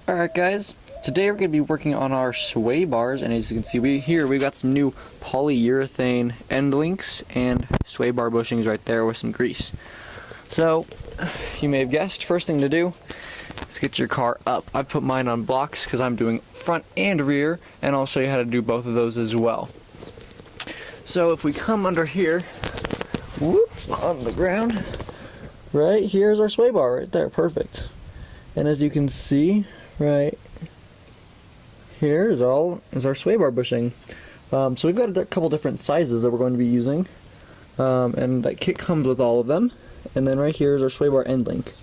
Alright guys, today we're going to be working on our sway bars, and as you can see we've got some new polyurethane end links and sway bar bushings right there with some grease. So, you may have guessed, first thing to do is get your car up. I've put mine on blocks because I'm doing front and rear, and I'll show you how to do both of those as well. So if we come under here, whoop, on the ground, right here's our sway bar right there, perfect. And as you can see, right here is our sway bar bushing. So we've got a couple different sizes that we're going to be using, and that kit comes with all of them. And then right here is our sway bar end link,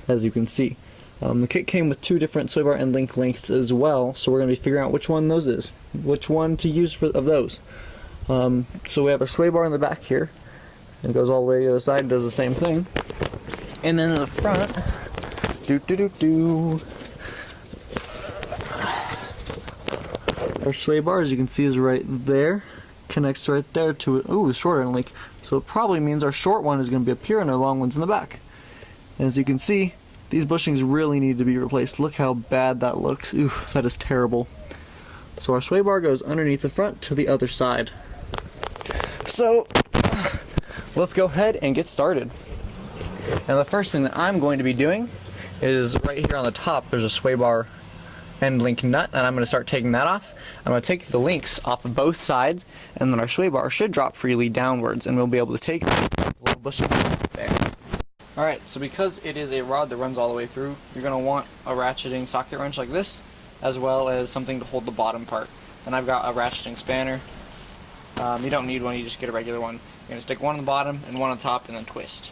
as you can see. The kit came with two different sway bar end link lengths as well, so we're going to be figuring out which one those is, which one to use of those. So we have a sway bar in the back here, and it goes all the way to the other side and does the same thing. And then in the front, our sway bar, as you can see, is right there. Connects right there to it. Ooh, the short end link. So it probably means our short one is going to be up here and our long one's in the back. And as you can see, these bushings really need to be replaced. Look how bad that looks. Ooh, that is terrible. So our sway bar goes underneath the front to the other side. So let's go ahead and get started. Now the first thing that I'm going to be doing is right here on the top there's a sway bar end link nut, and I'm going to start taking that off. I'm going to take the links off of both sides, and then our sway bar should drop freely downwards, and we'll be able to take the little bushing there. Alright, so because it is a rod that runs all the way through, you're going to want a ratcheting socket wrench like this, as well as something to hold the bottom part. And I've got a ratcheting spanner. You don't need one, you just get a regular one. You're going to stick one on the bottom and one on top, and then twist.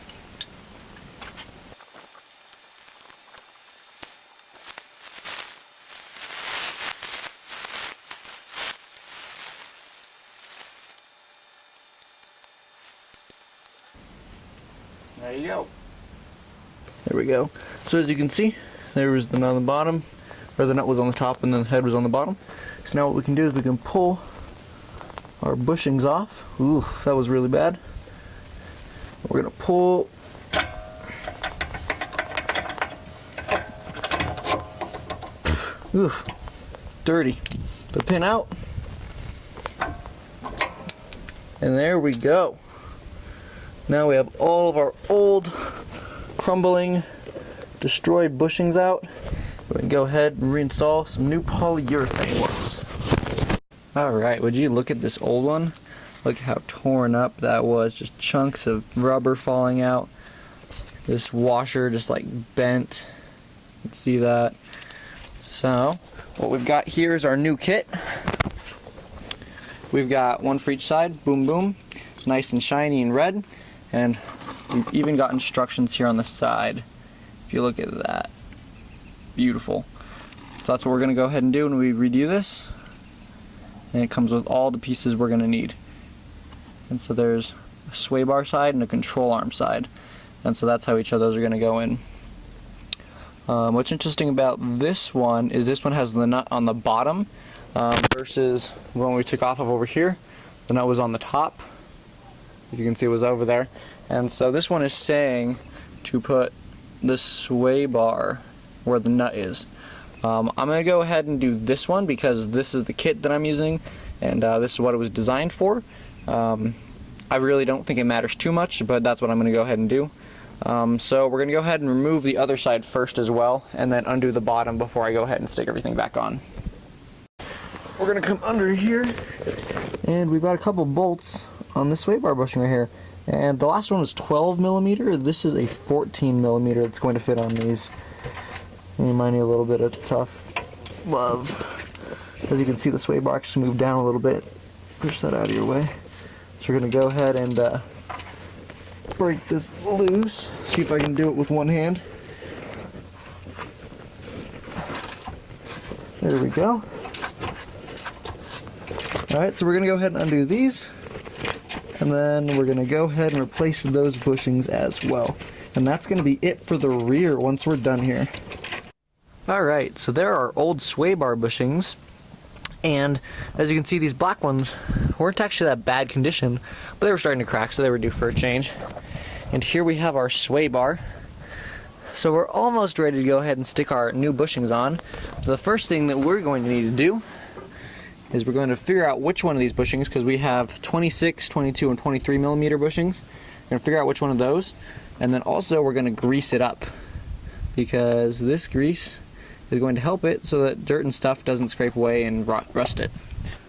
There you go. There we go. So as you can see, there was the nut on the bottom, or the nut was on the top and then the head was on the bottom. So now what we can do is we can pull our bushings off. Ooh, that was really bad. We're going to pull oof, dirty. The pin out. And there we go. Now we have all of our old, crumbling, destroyed bushings out. We can go ahead and reinstall some new polyurethane ones. Alright, would you look at this old one? Look how torn up that was, just chunks of rubber falling out. This washer just like bent. You can see that. So, what we've got here is our new kit. We've got one for each side, boom boom, nice and shiny and red. And we've even got instructions here on the side. If you look at that. Beautiful. So that's what we're going to go ahead and do when we redo this. And it comes with all the pieces we're going to need. And so there's a sway bar side and a control arm side. And so that's how each of those are going to go in. What's interesting about this one is this one has the nut on the bottom versus when we took off of over here, the nut was on the top. You can see it was over there. And so this one is saying to put the sway bar where the nut is. I'm going to go ahead and do this one because this is the kit that I'm using, and this is what it was designed for. I really don't think it matters too much, but that's what I'm going to go ahead and do. So we're going to go ahead and remove the other side first as well, and then undo the bottom before I go ahead and stick everything back on. We're going to come under here, and we've got a couple bolts on this sway bar bushing right here, and the last one was 12 millimeter. This is a 14 millimeter that's going to fit on these. And you might need a little bit of tough love. As you can see, the sway bar actually moved down a little bit. Push that out of your way. So we're going to go ahead and break this loose. See if I can do it with one hand. There we go. Alright, so we're going to go ahead and undo these. And then we're going to go ahead and replace those bushings as well. And that's going to be it for the rear once we're done here. Alright, so there are old sway bar bushings. And as you can see, these black ones weren't actually that bad condition, but they were starting to crack, so they were due for a change. And here we have our sway bar. So we're almost ready to go ahead and stick our new bushings on. So the first thing that we're going to need to do is we're going to figure out which one of these bushings, because we have 26, 22, and 23 millimeter bushings. We're going to figure out which one of those, and then also we're going to grease it up, because this grease is going to help it so that dirt and stuff doesn't scrape away and rust it.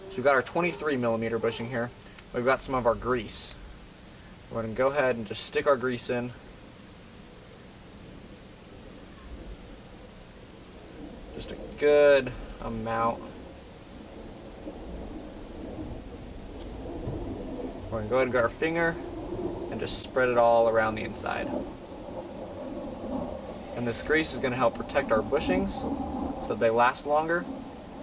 So we've got our 23 millimeter bushing here. We've got some of our grease. We're going to go ahead and just stick our grease in. Just a good amount. We're going to go ahead and grab our finger and just spread it all around the inside. And this grease is going to help protect our bushings so that they last longer,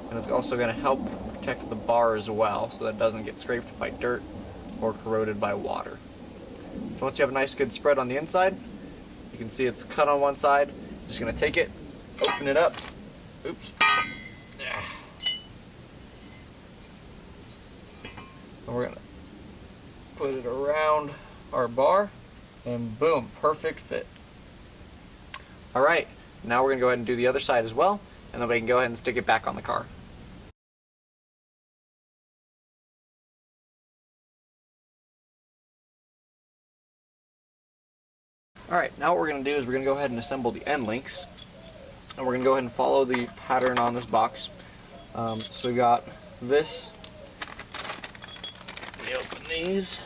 and it's also going to help protect the bar as well so that it doesn't get scraped by dirt or corroded by water. So once you have a nice good spread on the inside, you can see it's cut on one side. Just going to take it, open it up. Oops. And we're going to put it around our bar, and boom, perfect fit. Alright, now we're going to go ahead and do the other side as well, and then we can go ahead and stick it back on the car. Alright, now what we're going to do is we're going to go ahead and assemble the end links, and we're going to go ahead and follow the pattern on this box. So we got this. Let me open these.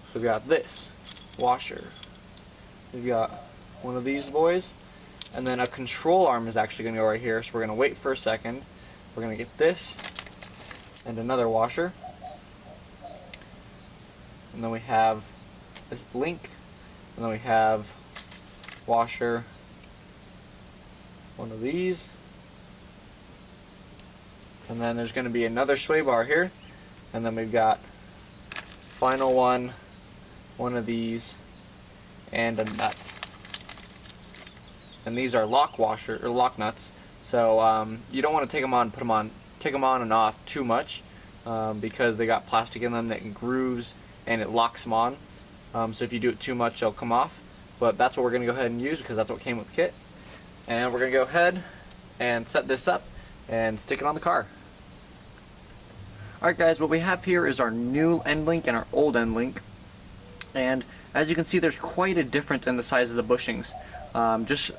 So we've got this washer. We've got one of these boys, and then a control arm is actually going to go right here. So we're going to wait for a second. We're going to get this and another washer, and then we have this link, and then we have washer, one of these, and then there's going to be another Swaybar here, and then we've got final one of these, and a nut. And these are lock nuts. So you don't want to take them on and off too much, because they got plastic in them that grooves and it locks them on. So if you do it too much, they'll come off. But that's what we're going to go ahead and use, because that's what came with the kit. And we're going to go ahead and set this up and stick it on the car. Alright guys, what we have here is our new end link and our old end link. And as you can see, there's quite a difference in the size of the bushings. Just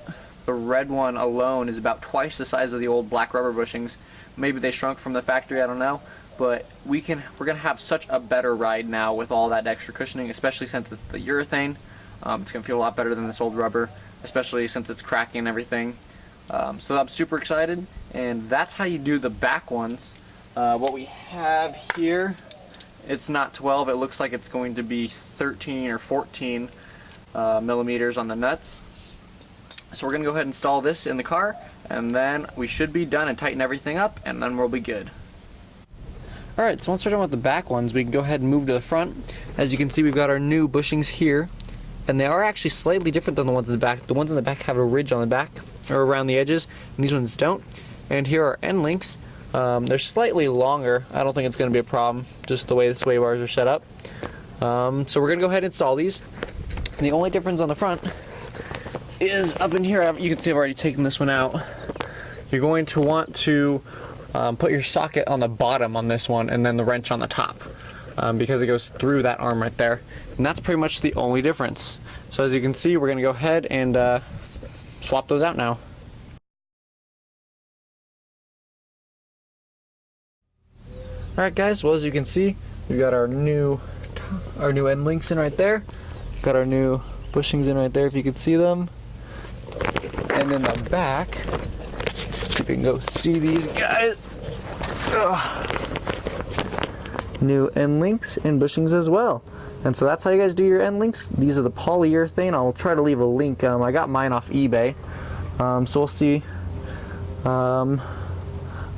the red one alone is about twice the size of the old black rubber bushings. Maybe they shrunk from the factory, I don't know. But we're going to have such a better ride now with all that extra cushioning, especially since it's the urethane. It's going to feel a lot better than this old rubber, especially since it's cracking and everything. So I'm super excited, and that's how you do the back ones. What we have here, it's not 12, it looks like it's going to be 13 or 14 millimeters on the nuts. So we're going to go ahead and install this in the car, and then we should be done and tighten everything up, and then we'll be good. Alright, so once we're done with the back ones, we can go ahead and move to the front. As you can see, we've got our new bushings here, and they are actually slightly different than the ones in the back. The ones in the back have a ridge on the back, or around the edges, and these ones don't. And here are end links. They're slightly longer. I don't think it's going to be a problem, just the way the sway bars are set up. So we're going to go ahead and install these. And the only difference on the front is up in here. You can see I've already taken this one out. You're going to want to put your socket on the bottom on this one, and then the wrench on the top, because it goes through that arm right there. And that's pretty much the only difference. So as you can see, we're going to go ahead and swap those out now. Alright guys, well as you can see, we've got our new end links in right there. Got our new bushings in right there, if you can see them. And in the back, let's see if we can go see these guys. New end links and bushings as well. And so that's how you guys do your end links. These are the polyurethane. I'll try to leave a link. I got mine off eBay. So we'll see.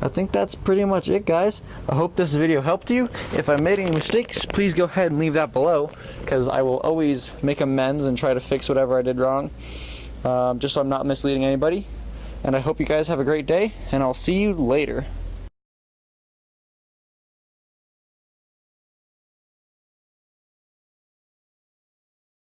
I think that's pretty much it, guys. I hope this video helped you. If I made any mistakes, please go ahead and leave that below, because I will always make amends and try to fix whatever I did wrong, just so I'm not misleading anybody. And I hope you guys have a great day, and I'll see you later.